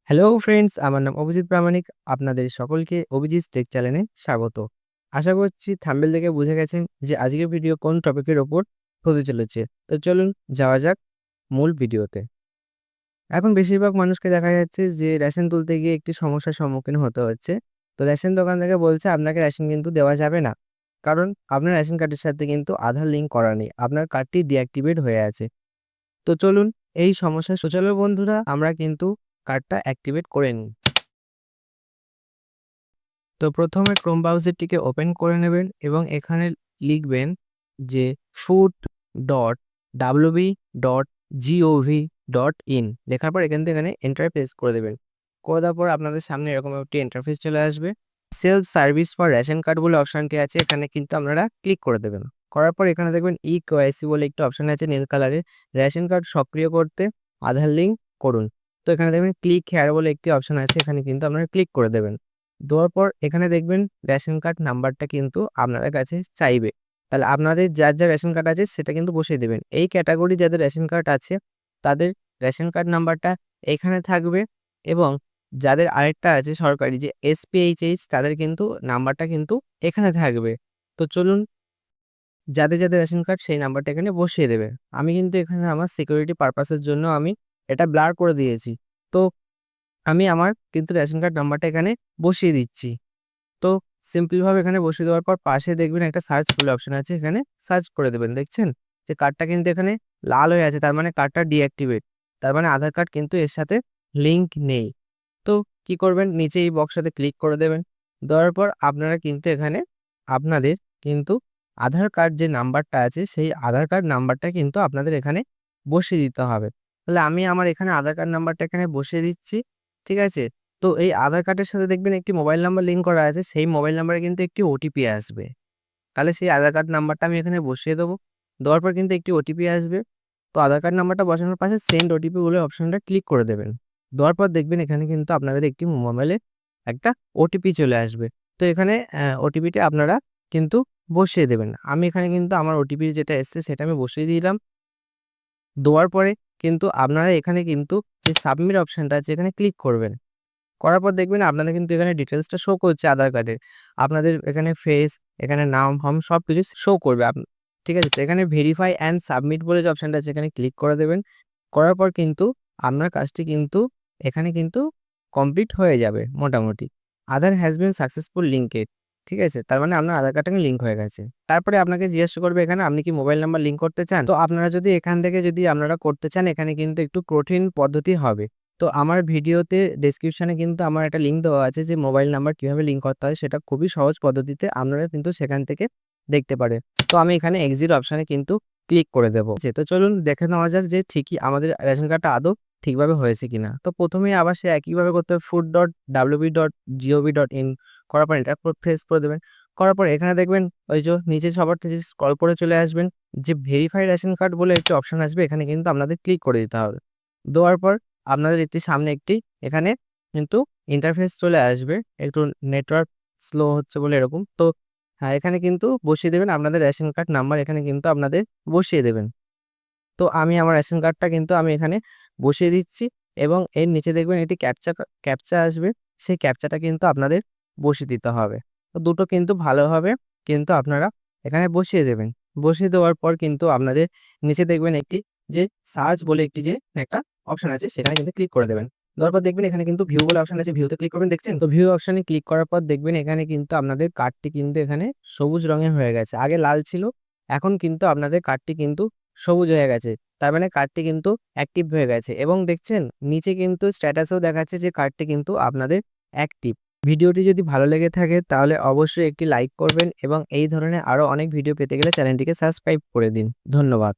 Hello friends, আমার নাম অভিজিৎ প্রামাণিক। আপনাদের সকলকে অভিজিৎ টেক চ্যানেলে স্বাগত। আশা করছি থাম্বনেল দেখে বুঝে গেছেন যে আজকের ভিডিও কোন টপিকের ওপর হতে চলেছে। তো চলুন যাওয়া যাক মূল ভিডিওতে। এখন বেশিরভাগ মানুষকে দেখা যাচ্ছে যে রেশন তুলতে গিয়ে একটি সমস্যার সম্মুখীন হতে হচ্ছে। তো রেশন দোকান থেকে বলছে আপনাকে রেশন কিন্তু দেওয়া যাবে না। কারণ আপনার রেশন কার্ডের সাথে কিন্তু আধার লিঙ্ক করা নেই। আপনার কার্ডটি ডিঅ্যাক্টিভেট হয়ে আছে। তো চলুন এই সমস্যা চলো বন্ধুরা, আমরা কিন্তু কার্ডটা অ্যাক্টিভেট করে নিই। তো প্রথমে ক্রোম ব্রাউজারটিকে ওপেন করে নেবেন এবং এখানে লিখবেন যে food.wb.gov.in লেখার পর এখান থেকে এখানে এন্টার প্রেস করে দেবেন। করে দেওয়ার পর আপনাদের সামনে এরকম একটি ইন্টারফেস চলে আসবে। Self service for ration card বলে অপশনটি আছে, এখানে কিন্তু আপনারা ক্লিক করে দেবেন। করার পর এখানে দেখবেন ইকেওয়াইসি বলে একটি অপশন আছে নীল কালারের, রেশন কার্ড সক্রিয় করতে আধার লিঙ্ক করুন। তো এখানে দেখবেন ক্লিক হেয়ার বলে একটি অপশন আছে, এখানে কিন্তু আপনারা ক্লিক করে দেবেন। দেওয়ার পর এখানে দেখবেন রেশন কার্ড নাম্বারটা কিন্তু আপনাদের কাছে চাইবে। তাহলে আপনাদের যার রেশন কার্ড আছে সেটা কিন্তু বসিয়ে দেবেন। এই ক্যাটাগরি যাদের রেশন কার্ড আছে তাদের রেশন কার্ড নাম্বারটা এখানে থাকবে, এবং যাদের আরেকটা আছে সরকারি যে এসপিএইচএইচ তাদের কিন্তু নাম্বারটা কিন্তু এখানে থাকবে। তো চলুন যাদের রেশন কার্ড সেই নাম্বারটা এখানে বসিয়ে দেবে। আমি কিন্তু এখানে আমার সিকিউরিটি পারপাসের জন্য আমি এটা ব্লার করে দিয়েছি। তো আমি আমার কিন্তু রেশন কার্ড নাম্বারটা এখানে বসিয়ে দিচ্ছি। তো সিম্পলভাবে এখানে বসিয়ে দেওয়ার পর পাশে দেখবেন একটা সার্চ বলে অপশন আছে, এখানে সার্চ করে দেবেন। দেখছেন যে কার্ডটা কিন্তু এখানে লাল হয়ে আছে, তার মানে কার্ডটা ডিঅ্যাক্টিভেট, তার মানে আধার কার্ড কিন্তু এর সাথে লিঙ্ক নেই। তো কি করবেন, নিচে এই বক্সটাতে ক্লিক করে দেবেন। দেওয়ার পর আপনারা কিন্তু এখানে আপনাদের কিন্তু আধার কার্ড যে নাম্বারটা আছে সেই আধার কার্ড নাম্বারটা কিন্তু আপনাদের এখানে বসিয়ে দিতে হবে। তাহলে আমি আমার এখানে আধার কার্ড নাম্বারটা এখানে বসিয়ে দিচ্ছি। ঠিক আছে। তো এই আধার কার্ডের সাথে দেখবেন একটি মোবাইল নাম্বার লিঙ্ক করা আছে, সেই মোবাইল নাম্বারে কিন্তু একটি ওটিপি আসবে। তাহলে সেই আধার কার্ড নাম্বারটা আমি এখানে বসিয়ে দেবো। দেওয়ার পর কিন্তু একটি ওটিপি আসবে। তো আধার কার্ড নাম্বারটা বসানোর পাশে সেন্ড ওটিপি বলে অপশনটা ক্লিক করে দেবেন। দেওয়ার পর দেখবেন এখানে কিন্তু আপনাদের একটি মোবাইলে একটা ওটিপি চলে আসবে। তো এখানে ওটিপিটা আপনারা কিন্তু বসিয়ে দেবেন। আমি এখানে কিন্তু আমার ওটিপি যেটা এসছে সেটা আমি বসিয়ে দিলাম। দেওয়ার পরে কিন্তু আপনারা এখানে কিন্তু যে সাবমিট অপশনটা আছে এখানে ক্লিক করবেন। করার পর দেখবেন আপনাদের কিন্তু এখানে ডিটেইলসটা শো করছে আধার কার্ডের। আপনাদের এখানে ফেস, এখানে নাম, ফাম সবকিছু শো করবে। ঠিক আছে? তো এখানে ভেরিফাই অ্যান্ড সাবমিট বলে যে অপশনটা আছে এখানে ক্লিক করে দেবেন। করার পর কিন্তু আপনার কাজটি কিন্তু এখানে কিন্তু কমপ্লিট হয়ে যাবে মোটামুটি। আধার হ্যাজ বিন সাকসেসফুল লিঙ্কেড। ঠিক আছে? তার মানে আপনার আধার কার্ডটা লিঙ্ক হয়ে গেছে। তারপরে আপনাকে জিজ্ঞাসা করবে এখানে আপনি কি মোবাইল নাম্বার লিঙ্ক করতে চান? তো আপনারা যদি এখান থেকে যদি আপনারা করতে চান এখানে কিন্তু একটু কঠিন পদ্ধতি হবে। তো আমার ভিডিওতে ডেসক্রিপশনে কিন্তু আমার একটা লিঙ্ক দেওয়া আছে যে মোবাইল নাম্বার কিভাবে লিঙ্ক করতে হয়, সেটা খুবই সহজ পদ্ধতিতে আপনারা কিন্তু সেখান থেকে দেখতে পারেন। তো আমি এখানে এক্সিট অপশনে কিন্তু ক্লিক করে দেবো। তো চলুন দেখে নেওয়া যাক যে ঠিকই আমাদের রেশন কার্ডটা আদৌ ঠিকভাবে হয়েছে কিনা। তো প্রথমেই আবার সে একইভাবে করতে হবে, food.wb.gov.in করার পর এটা প্রেস করে দেবেন। করার পর এখানে দেখবেন ওই যে নিচে সবার নিচে স্ক্রল করে চলে আসবেন, যে ভেরিফাই রেশন কার্ড বলে একটি অপশন আসবে, এখানে কিন্তু আপনাদের ক্লিক করে দিতে হবে। দেওয়ার পর আপনাদের সামনে একটি এখানে কিন্তু ইন্টারফেস চলে আসবে। একটু নেটওয়ার্ক স্লো হচ্ছে বলে এরকম। তো হ্যাঁ, এখানে কিন্তু বসিয়ে দেবেন আপনাদের রেশন কার্ড নাম্বার, এখানে কিন্তু আপনাদের বসিয়ে দেবেন। তো আমি আমার রেশন কার্ডটা কিন্তু আমি এখানে বসিয়ে দিচ্ছি, এবং এর নিচে দেখবেন একটি ক্যাপচা আসবে, সেই ক্যাপচাটা কিন্তু আপনাদের বসিয়ে দিতে হবে। তো দুটো কিন্তু ভালোভাবে কিন্তু আপনারা এখানে বসিয়ে দেবেন। বসিয়ে দেওয়ার পর কিন্তু আপনাদের নিচে দেখবেন একটি যে সার্চ বলে একটি যে একটা অপশন আছে সেখানে কিন্তু ক্লিক করে দেবেন। দেওয়ার পর দেখবেন এখানে কিন্তু ভিউ বলে অপশন আছে, ভিউতে ক্লিক করবেন। দেখছেন তো ভিউ অপশনে ক্লিক করার পর দেখবেন এখানে কিন্তু আপনাদের কার্ডটি কিন্তু এখানে সবুজ রঙের হয়ে গেছে, আগে লাল ছিল, এখন কিন্তু আপনাদের কার্ডটি কিন্তু সবুজ হয়ে গেছে। তার মানে কার্ডটি কিন্তু অ্যাক্টিভ হয়ে গেছে, এবং দেখছেন নিচে কিন্তু স্ট্যাটাসেও দেখাচ্ছে যে কার্ডটি কিন্তু আপনাদের অ্যাক্টিভ। ভিডিওটি যদি ভালো লেগে থাকে তাহলে অবশ্যই একটি লাইক করবেন, এবং এই ধরনের আরও অনেক ভিডিও পেতে গেলে চ্যানেলটিকে সাবস্ক্রাইব করে দিন। ধন্যবাদ।